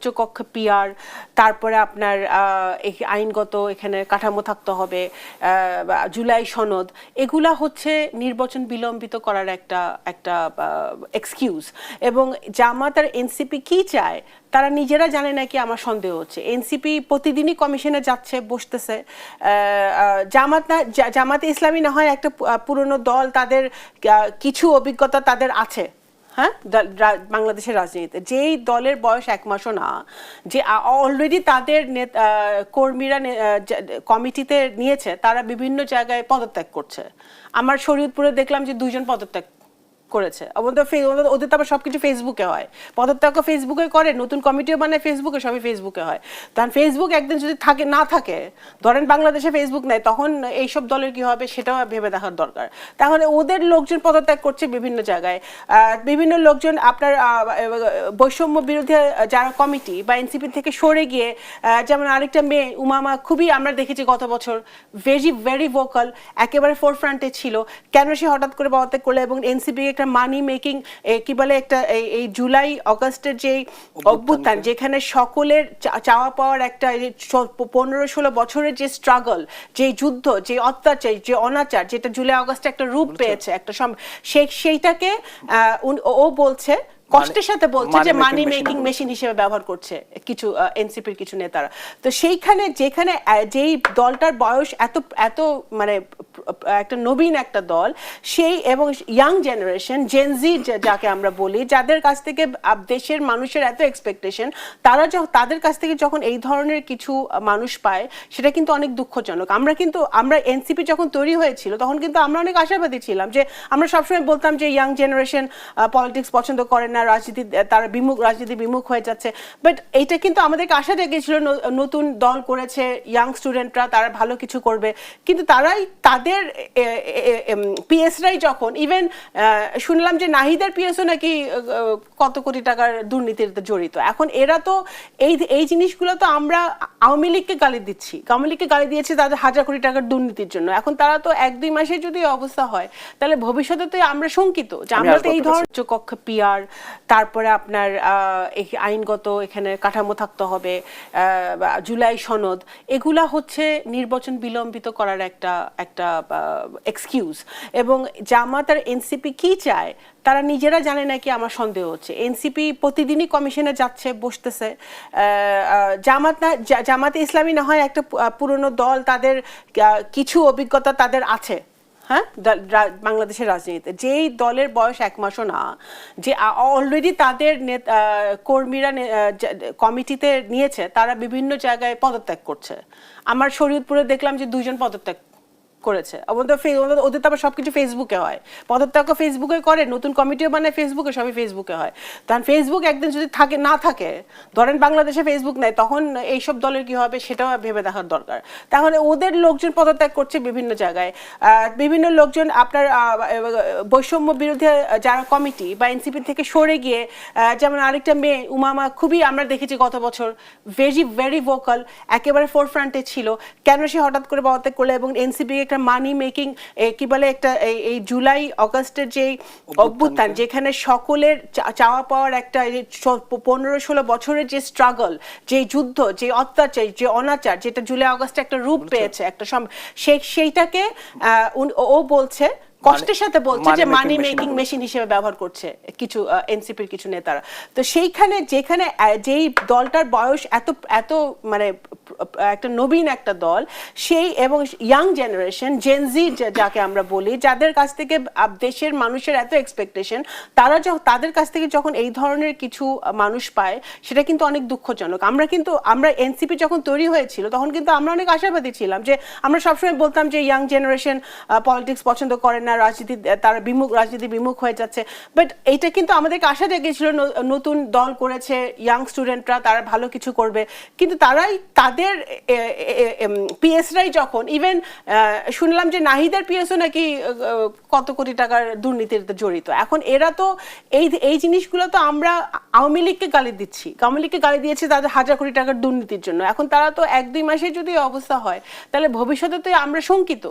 উচ্চকক্ষ PR, তারপরে আপনার আইনগত এখানে কাঠামো থাকতে হবে, জুলাই সনদ, এগুলা হচ্ছে নির্বাচন বিলম্বিত করার একটা একটা এক্সকিউজ। এবং জামাত আর এনসিপি কি চায় তারা নিজেরা জানে নাকি আমার সন্দেহ হচ্ছে। এনসিপি প্রতিদিনই কমিশনে যাচ্ছে, বসতেছে। জামাতে ইসলামী না হয় একটা পুরনো দল, তাদের কিছু অভিজ্ঞতা তাদের আছে, হ্যাঁ, বাংলাদেশের রাজনীতিতে। যেই দলের বয়স 1 মাসও না, যে অলরেডি তাদের কর্মীরা কমিটিতে নিয়েছে, তারা বিভিন্ন জায়গায় পদত্যাগ করছে। আমার শরীয়তপুরে দেখলাম যে 2 জন পদত্যাগ করেছে। ওদের তো আবার সবকিছু ফেসবুকে হয়, পদত্যাগ ফেসবুকে করে, নতুন কমিটিও বানায় ফেসবুকে, সবই ফেসবুকে হয়। তখন ফেসবুক একদিন যদি না থাকে, ধরেন বাংলাদেশে ফেসবুক নেই, তখন এইসব দলের কি হবে সেটাও ভেবে দেখার দরকার। তাহলে ওদের লোকজন পদত্যাগ করছে বিভিন্ন জায়গায়, বিভিন্ন লোকজন আপনার বৈষম্য বিরোধী যারা কমিটি বা এনসিপি থেকে সরে গিয়ে, যেমন আরেকটা মেয়ে উমামা, খুবই আমরা দেখেছি গত বছর ভেরি ভোকাল, একেবারে ফোরফ্রন্টে ছিল। কেন সে হঠাৎ করে পদত্যাগ করলো? এবং এনসিপি একটা মানি মেকিং কি বলে একটা এই জুলাই অগাস্টের যে অভ্যুত্থান, যেখানে সকলের চাওয়া পাওয়ার একটা 15-16 বছরের যে স্ট্রাগল, যে যুদ্ধ, যে অত্যাচার, যে অনাচার, যেটা জুলাই অগাস্টে একটা রূপ পেয়েছে, একটা সেইটাকে ও বলছে, কষ্টের সাথে বলছে যে মানি মেকিং মেশিন হিসেবে ব্যবহার করছে কিছু এনসিপির কিছু নেতারা। তো সেইখানে যেখানে যেই দলটার বয়স এত এত মানে একটা নবীন একটা দল, সেই এবং ইয়াং জেনারেশন, জেনজি যাকে আমরা বলি, যাদের কাছ থেকে দেশের মানুষের এত এক্সপেকটেশন, তাদের কাছ থেকে যখন এই ধরনের কিছু মানুষ পায়, সেটা কিন্তু অনেক দুঃখজনক। আমরা এনসিপি যখন তৈরি হয়েছিল, তখন কিন্তু আমরা অনেক আশাবাদী ছিলাম, যে আমরা সবসময় বলতাম যে ইয়াং জেনারেশন পলিটিক্স পছন্দ করে না, রাজনীতি তারা রাজনীতি বিমুখ হয়ে যাচ্ছে। বাট এইটা কিন্তু আমাদেরকে আশা দেখেছিল, নতুন দল করেছে ইয়াং স্টুডেন্টরা, তারা ভালো কিছু করবে। কিন্তু তাদের পিএসরাই যখন, ইভেন শুনলাম যে নাহিদের পিএসও নাকি কত কোটি টাকার দুর্নীতিতে জড়িত। এখন এরা তো এই জিনিসগুলো তো আমরা আওয়ামী লীগকে গালি দিচ্ছি, আওয়ামী লীগকে গালি দিয়েছে তাদের 1000 কোটি টাকার দুর্নীতির জন্য। এখন তারা তো 1-2 মাসে যদি অবস্থা হয়, তাহলে ভবিষ্যতে তো আমরা শঙ্কিত যে আমরা তো এই ধরনের উচ্চকক্ষ পিআর, তারপরে আপনার আইনগত এখানে কাঠামো থাকতে হবে, জুলাই সনদ, এগুলা হচ্ছে নির্বাচন বিলম্বিত করার একটা একটা এক্সকিউজ। এবং জামাত আর এনসিপি কি চায় তারা নিজেরা জানে নাকি আমার সন্দেহ হচ্ছে। এনসিপি প্রতিদিনই কমিশনে যাচ্ছে, বসতেছে। জামাতে ইসলামী না হয় একটা পুরনো দল, তাদের কিছু অভিজ্ঞতা তাদের আছে, হ্যাঁ, বাংলাদেশের রাজনীতিতে। যেই দলের বয়স 1 মাসও না, যে অলরেডি তাদের কর্মীরা কমিটিতে নিয়েছে, তারা বিভিন্ন জায়গায় পদত্যাগ করছে। আমার শরীয়তপুরে দেখলাম যে 2 জন পদত্যাগ করেছে। ওদের তো আবার সবকিছু ফেসবুকে হয়, পদত্যাগ ফেসবুকে করে, নতুন কমিটিও বানায় ফেসবুকে, সবই ফেসবুকে হয়। তখন ফেসবুক একদিন যদি না থাকে, ধরেন বাংলাদেশে ফেসবুক নেই, তখন এইসব দলের কি হবে সেটাও ভেবে দেখার দরকার। তাহলে ওদের লোকজন পদত্যাগ করছে বিভিন্ন জায়গায়, বিভিন্ন লোকজন আপনার বৈষম্য বিরোধী যারা কমিটি বা এনসিপি থেকে সরে গিয়ে, যেমন আরেকটা মেয়ে উমামা, খুবই আমরা দেখেছি গত বছর ভেরি ভোকাল, একেবারে ফোরফ্রন্টে ছিল। কেন সে হঠাৎ করে পদত্যাগ করলো? এবং এনসিপি একটা মানি মেকিং কি বলে একটা এই জুলাই অগাস্টের যে অভ্যুত্থান, যেখানে সকলের চাওয়া পাওয়ার একটা 15-16 বছরের যে স্ট্রাগল, যে যুদ্ধ, যে অত্যাচার, যে অনাচার, যেটা জুলাই অগাস্টে একটা রূপ পেয়েছে, একটা সেইটাকে ও বলছে, কষ্টের সাথে বলছে যে মানি মেকিং মেশিন হিসেবে ব্যবহার করছে কিছু এনসিপির কিছু নেতারা। তো সেইখানে যেখানে যেই দলটার বয়স এত এত মানে একটা নবীন একটা দল, সেই এবং ইয়াং জেনারেশন, জেনজি যাকে আমরা বলি, যাদের কাছ থেকে দেশের মানুষের এত এক্সপেকটেশন, তাদের কাছ থেকে যখন এই ধরনের কিছু মানুষ পায়, সেটা কিন্তু অনেক দুঃখজনক। আমরা এনসিপি যখন তৈরি হয়েছিল, তখন কিন্তু আমরা অনেক আশাবাদী ছিলাম, যে আমরা সবসময় বলতাম যে ইয়াং জেনারেশন পলিটিক্স পছন্দ করে না, রাজনীতি তারা রাজনীতি বিমুখ হয়ে যাচ্ছে। বাট এইটা কিন্তু আমাদেরকে আশা দেখেছিল, নতুন দল করেছে ইয়াং স্টুডেন্টরা, তারা ভালো কিছু করবে। কিন্তু তাদের পিএসরাই যখন, ইভেন শুনলাম যে নাহিদের পিএসও নাকি কত কোটি টাকার দুর্নীতিতে জড়িত। এখন এরা তো এই জিনিসগুলো তো আমরা আওয়ামী লীগকে গালি দিচ্ছি, আওয়ামী লীগকে গালি দিয়েছে তাদের 1000 কোটি টাকার দুর্নীতির জন্য। এখন তারা তো 1-2 মাসে যদি অবস্থা হয়, তাহলে ভবিষ্যতে তো আমরা শঙ্কিত।